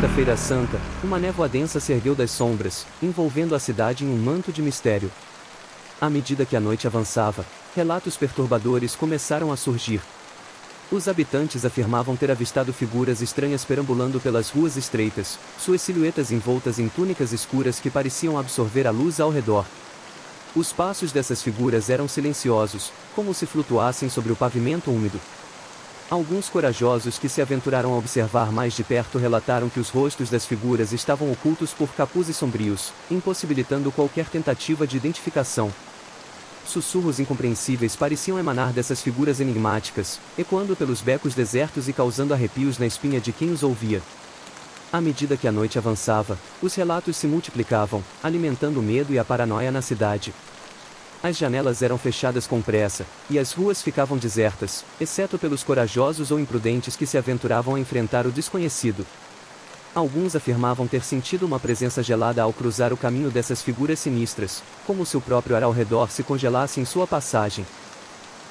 Sexta-feira Santa, uma névoa densa se ergueu das sombras, envolvendo a cidade em um manto de mistério. À medida que a noite avançava, relatos perturbadores começaram a surgir. Os habitantes afirmavam ter avistado figuras estranhas perambulando pelas ruas estreitas, suas silhuetas envoltas em túnicas escuras que pareciam absorver a luz ao redor. Os passos dessas figuras eram silenciosos, como se flutuassem sobre o pavimento úmido. Alguns corajosos que se aventuraram a observar mais de perto relataram que os rostos das figuras estavam ocultos por capuzes sombrios, impossibilitando qualquer tentativa de identificação. Sussurros incompreensíveis pareciam emanar dessas figuras enigmáticas, ecoando pelos becos desertos e causando arrepios na espinha de quem os ouvia. À medida que a noite avançava, os relatos se multiplicavam, alimentando o medo e a paranoia na cidade. As janelas eram fechadas com pressa, e as ruas ficavam desertas, exceto pelos corajosos ou imprudentes que se aventuravam a enfrentar o desconhecido. Alguns afirmavam ter sentido uma presença gelada ao cruzar o caminho dessas figuras sinistras, como se o próprio ar ao redor se congelasse em sua passagem.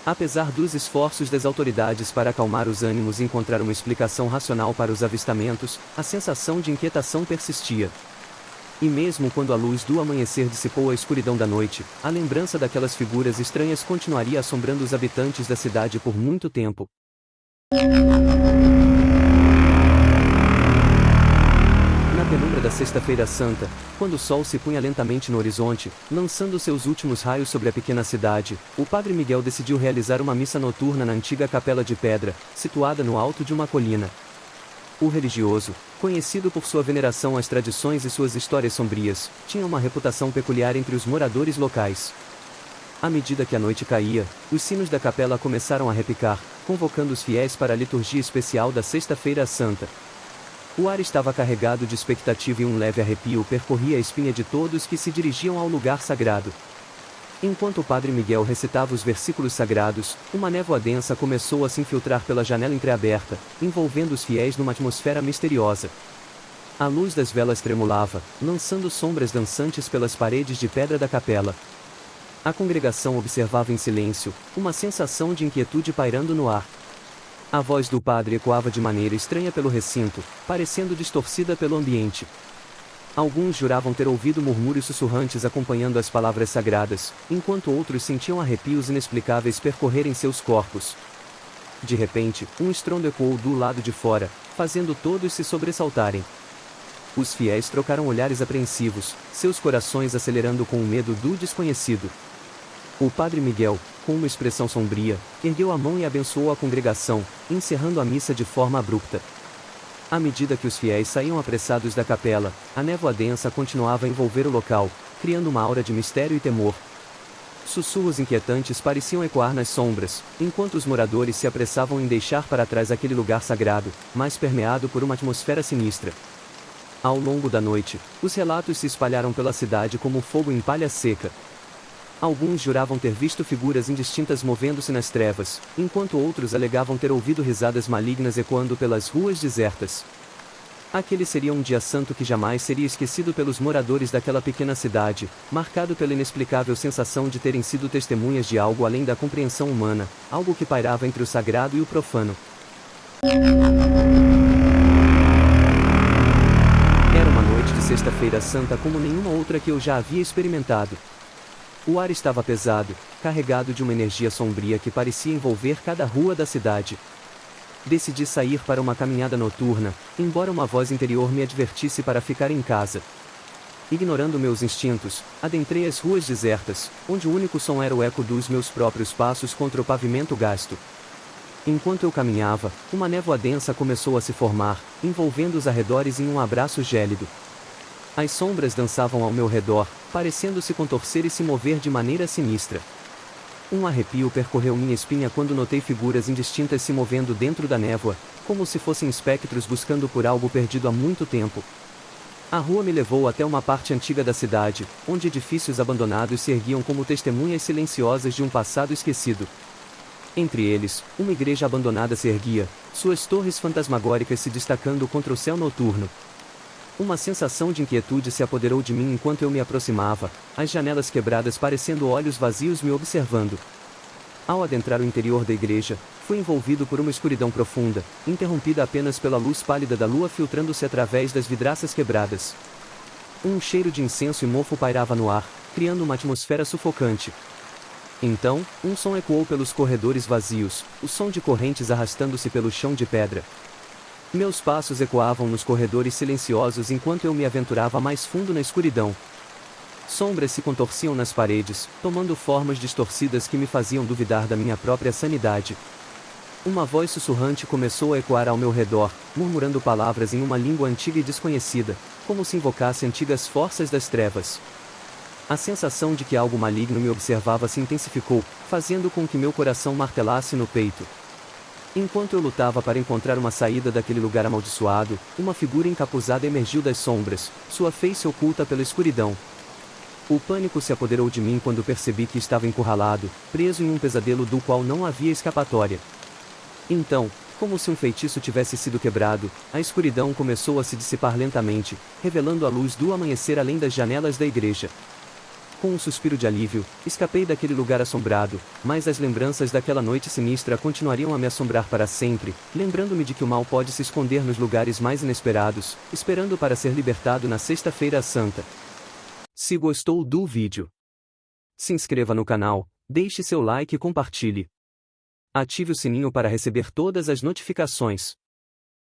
Apesar dos esforços das autoridades para acalmar os ânimos e encontrar uma explicação racional para os avistamentos, a sensação de inquietação persistia. E mesmo quando a luz do amanhecer dissipou a escuridão da noite, a lembrança daquelas figuras estranhas continuaria assombrando os habitantes da cidade por muito tempo. Na penumbra da Sexta-feira Santa, quando o sol se punha lentamente no horizonte, lançando seus últimos raios sobre a pequena cidade, o padre Miguel decidiu realizar uma missa noturna na antiga capela de pedra, situada no alto de uma colina. O religioso, conhecido por sua veneração às tradições e suas histórias sombrias, tinha uma reputação peculiar entre os moradores locais. À medida que a noite caía, os sinos da capela começaram a repicar, convocando os fiéis para a liturgia especial da Sexta-feira Santa. O ar estava carregado de expectativa e um leve arrepio percorria a espinha de todos que se dirigiam ao lugar sagrado. Enquanto o padre Miguel recitava os versículos sagrados, uma névoa densa começou a se infiltrar pela janela entreaberta, envolvendo os fiéis numa atmosfera misteriosa. A luz das velas tremulava, lançando sombras dançantes pelas paredes de pedra da capela. A congregação observava em silêncio, uma sensação de inquietude pairando no ar. A voz do padre ecoava de maneira estranha pelo recinto, parecendo distorcida pelo ambiente. Alguns juravam ter ouvido murmúrios sussurrantes acompanhando as palavras sagradas, enquanto outros sentiam arrepios inexplicáveis percorrerem seus corpos. De repente, um estrondo ecoou do lado de fora, fazendo todos se sobressaltarem. Os fiéis trocaram olhares apreensivos, seus corações acelerando com o medo do desconhecido. O padre Miguel, com uma expressão sombria, ergueu a mão e abençoou a congregação, encerrando a missa de forma abrupta. À medida que os fiéis saíam apressados da capela, a névoa densa continuava a envolver o local, criando uma aura de mistério e temor. Sussurros inquietantes pareciam ecoar nas sombras, enquanto os moradores se apressavam em deixar para trás aquele lugar sagrado, mas permeado por uma atmosfera sinistra. Ao longo da noite, os relatos se espalharam pela cidade como fogo em palha seca. Alguns juravam ter visto figuras indistintas movendo-se nas trevas, enquanto outros alegavam ter ouvido risadas malignas ecoando pelas ruas desertas. Aquele seria um dia santo que jamais seria esquecido pelos moradores daquela pequena cidade, marcado pela inexplicável sensação de terem sido testemunhas de algo além da compreensão humana, algo que pairava entre o sagrado e o profano. Era uma noite de Sexta-feira Santa como nenhuma outra que eu já havia experimentado. O ar estava pesado, carregado de uma energia sombria que parecia envolver cada rua da cidade. Decidi sair para uma caminhada noturna, embora uma voz interior me advertisse para ficar em casa. Ignorando meus instintos, adentrei as ruas desertas, onde o único som era o eco dos meus próprios passos contra o pavimento gasto. Enquanto eu caminhava, uma névoa densa começou a se formar, envolvendo os arredores em um abraço gélido. As sombras dançavam ao meu redor, parecendo se contorcer e se mover de maneira sinistra. Um arrepio percorreu minha espinha quando notei figuras indistintas se movendo dentro da névoa, como se fossem espectros buscando por algo perdido há muito tempo. A rua me levou até uma parte antiga da cidade, onde edifícios abandonados se erguiam como testemunhas silenciosas de um passado esquecido. Entre eles, uma igreja abandonada se erguia, suas torres fantasmagóricas se destacando contra o céu noturno. Uma sensação de inquietude se apoderou de mim enquanto eu me aproximava, as janelas quebradas parecendo olhos vazios me observando. Ao adentrar o interior da igreja, fui envolvido por uma escuridão profunda, interrompida apenas pela luz pálida da lua filtrando-se através das vidraças quebradas. Um cheiro de incenso e mofo pairava no ar, criando uma atmosfera sufocante. Então, um som ecoou pelos corredores vazios, o som de correntes arrastando-se pelo chão de pedra. Meus passos ecoavam nos corredores silenciosos enquanto eu me aventurava mais fundo na escuridão. Sombras se contorciam nas paredes, tomando formas distorcidas que me faziam duvidar da minha própria sanidade. Uma voz sussurrante começou a ecoar ao meu redor, murmurando palavras em uma língua antiga e desconhecida, como se invocasse antigas forças das trevas. A sensação de que algo maligno me observava se intensificou, fazendo com que meu coração martelasse no peito. Enquanto eu lutava para encontrar uma saída daquele lugar amaldiçoado, uma figura encapuzada emergiu das sombras, sua face oculta pela escuridão. O pânico se apoderou de mim quando percebi que estava encurralado, preso em um pesadelo do qual não havia escapatória. Então, como se um feitiço tivesse sido quebrado, a escuridão começou a se dissipar lentamente, revelando a luz do amanhecer além das janelas da igreja. Com um suspiro de alívio, escapei daquele lugar assombrado, mas as lembranças daquela noite sinistra continuariam a me assombrar para sempre, lembrando-me de que o mal pode se esconder nos lugares mais inesperados, esperando para ser libertado na Sexta-feira Santa. Se gostou do vídeo, se inscreva no canal, deixe seu like e compartilhe. Ative o sininho para receber todas as notificações.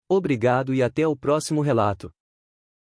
Obrigado e até o próximo relato.